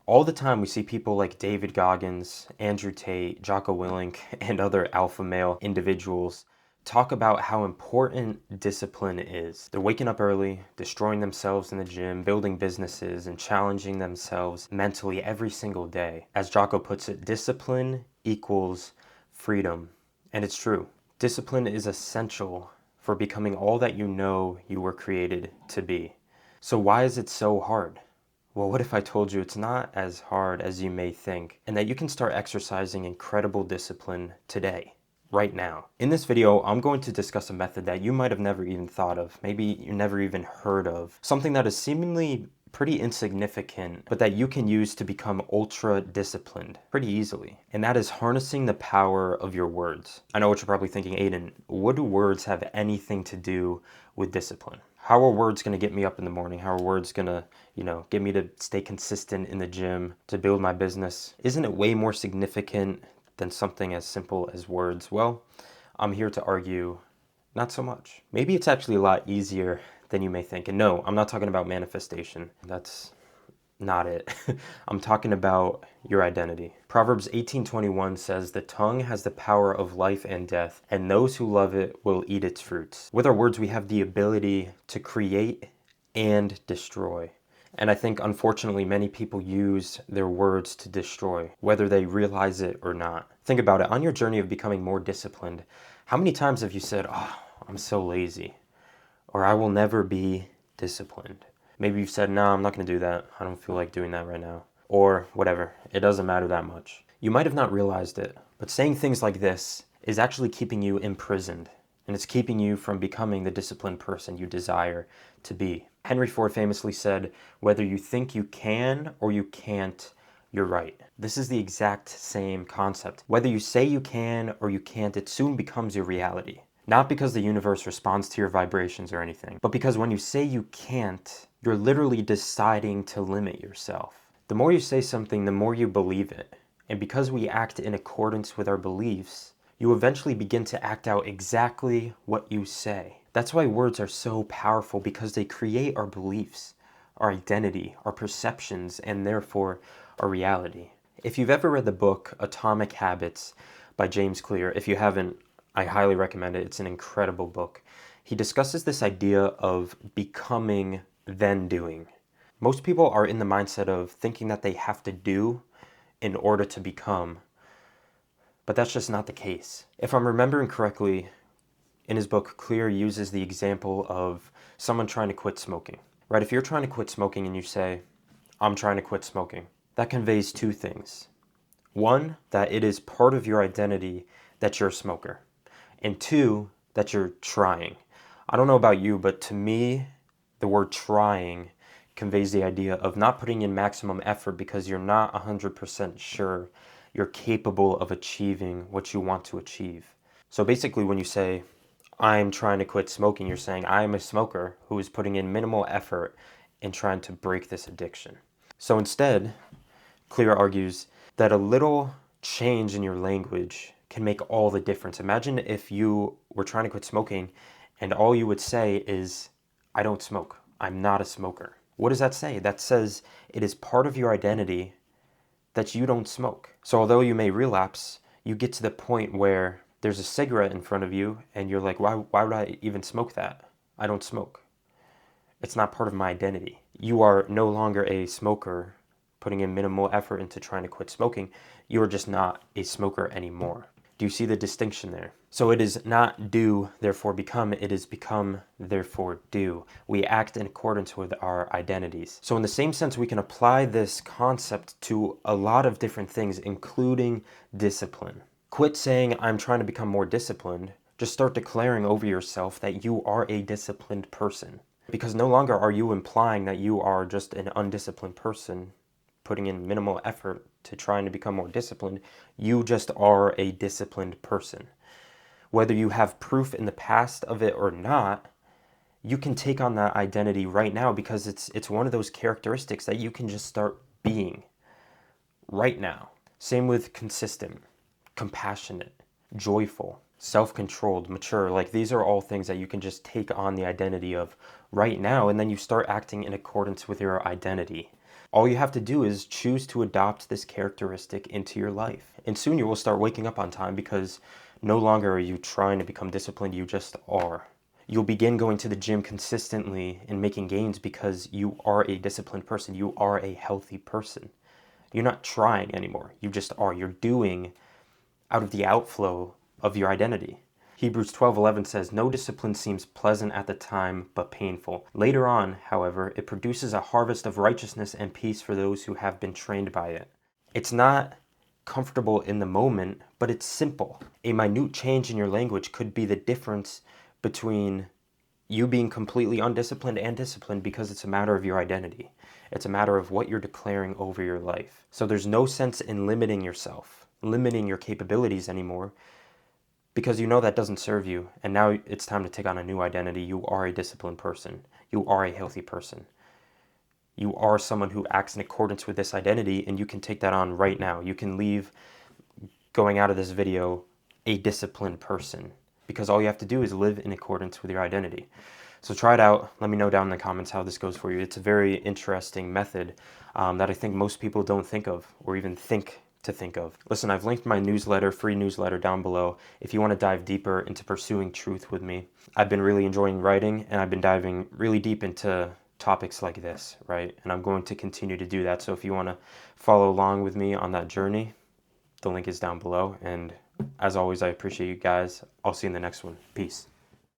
All the time we see people like David Goggins, Andrew Tate, Jocko Willink, and other alpha male individuals talk about how important discipline is. They're waking up early, destroying themselves in the gym, building businesses, and challenging themselves mentally every single day. As Jocko puts it, discipline equals freedom. And it's true. Discipline is essential for becoming all that you know you were created to be. So why is it so hard? Well, what if I told you it's not as hard as you may think, and that you can start exercising incredible discipline today, right now? In this video, I'm going to discuss a method that you might have never even thought of, maybe you never even heard of, something that is seemingly pretty insignificant, but that you can use to become ultra disciplined pretty easily. And that is harnessing the power of your words. I know what you're probably thinking, Aiden, what do words have anything to do with discipline? How are words going to get me up in the morning? How are words going to, get me to stay consistent in the gym, to build my business? Isn't it way more significant than something as simple as words? Well, I'm here to argue not so much. Maybe it's actually a lot easier than you may think. And no, I'm not talking about manifestation. That's not it. I'm talking about your identity. Proverbs 18:21 says, "The tongue has the power of life and death, and those who love it will eat its fruits." With our words, we have the ability to create and destroy. And I think, unfortunately, many people use their words to destroy, whether they realize it or not. Think about it. On your journey of becoming more disciplined, how many times have you said, "Oh, I'm so lazy," or "I will never be disciplined"? Maybe you've said, "No, I'm not going to do that. I don't feel like doing that right now." Or whatever. It doesn't matter that much. You might have not realized it, but saying things like this is actually keeping you imprisoned, and it's keeping you from becoming the disciplined person you desire to be. Henry Ford famously said, "Whether you think you can or you can't, you're right." This is the exact same concept. Whether you say you can or you can't, it soon becomes your reality. Not because the universe responds to your vibrations or anything, but because when you say you can't, you're literally deciding to limit yourself. The more you say something, the more you believe it. And because we act in accordance with our beliefs, you eventually begin to act out exactly what you say. That's why words are so powerful, because they create our beliefs, our identity, our perceptions, and therefore our reality. If you've ever read the book Atomic Habits by James Clear, if you haven't, I highly recommend it. It's an incredible book. He discusses this idea of becoming, then doing. Most people are in the mindset of thinking that they have to do in order to become, but that's just not the case. If I'm remembering correctly, in his book, Clear uses the example of someone trying to quit smoking, right? If you're trying to quit smoking and you say, "I'm trying to quit smoking," that conveys two things. One, that it is part of your identity that you're a smoker. And two, that you're trying. I don't know about you, but to me, the word trying conveys the idea of not putting in maximum effort because you're not 100% sure you're capable of achieving what you want to achieve. So basically, when you say, "I'm trying to quit smoking," you're saying, "I am a smoker who is putting in minimal effort in trying to break this addiction." So instead, Clear argues that a little change in your language can make all the difference. Imagine if you were trying to quit smoking and all you would say is, "I don't smoke. I'm not a smoker." What does that say? That says it is part of your identity that you don't smoke. So although you may relapse, you get to the point where there's a cigarette in front of you and you're like, why would I even smoke that? I don't smoke. It's not part of my identity. You are no longer a smoker putting in minimal effort into trying to quit smoking. You are just not a smoker anymore. Do you see the distinction there? So it is not do, therefore become. It is become, therefore do. We act in accordance with our identities. So in the same sense, we can apply this concept to a lot of different things, including discipline. Quit saying, "I'm trying to become more disciplined." Just start declaring over yourself that you are a disciplined person. Because no longer are you implying that you are just an undisciplined person putting in minimal effort to trying to become more disciplined. You just are a disciplined person. Whether you have proof in the past of it or not, you can take on that identity right now, because it's one of those characteristics that you can just start being right now. Same with consistent, compassionate, joyful, self-controlled, mature. Like, these are all things that you can just take on the identity of right now, and then you start acting in accordance with your identity. All you have to do is choose to adopt this characteristic into your life. And soon you will start waking up on time because no longer are you trying to become disciplined, you just are. You'll begin going to the gym consistently and making gains because you are a disciplined person. You are a healthy person. You're not trying anymore. You just are. You're doing out of the outflow of your identity. Hebrews 12:11 says, "No discipline seems pleasant at the time, but painful. Later on, however, it produces a harvest of righteousness and peace for those who have been trained by it." It's not comfortable in the moment, but it's simple. A minute change in your language could be the difference between you being completely undisciplined and disciplined, because it's a matter of your identity. It's a matter of what you're declaring over your life. So there's no sense in limiting yourself, limiting your capabilities anymore, because you know that doesn't serve you. And now it's time to take on a new identity. You are a disciplined person. You are a healthy person. You are someone who acts in accordance with this identity, and you can take that on right now. You can leave going out of this video a disciplined person, because all you have to do is live in accordance with your identity. So try it out. Let me know down in the comments how this goes for you. It's a very interesting method that I think most people don't think of, or even think of. Listen, I've linked my newsletter, free newsletter, down below if you want to dive deeper into pursuing truth with me. I've been really enjoying writing, and I've been diving really deep into topics like this, right? And I'm going to continue to do that. So if you want to follow along with me on that journey, the link is down below. And as always, I appreciate you guys. I'll see you in the next one. Peace.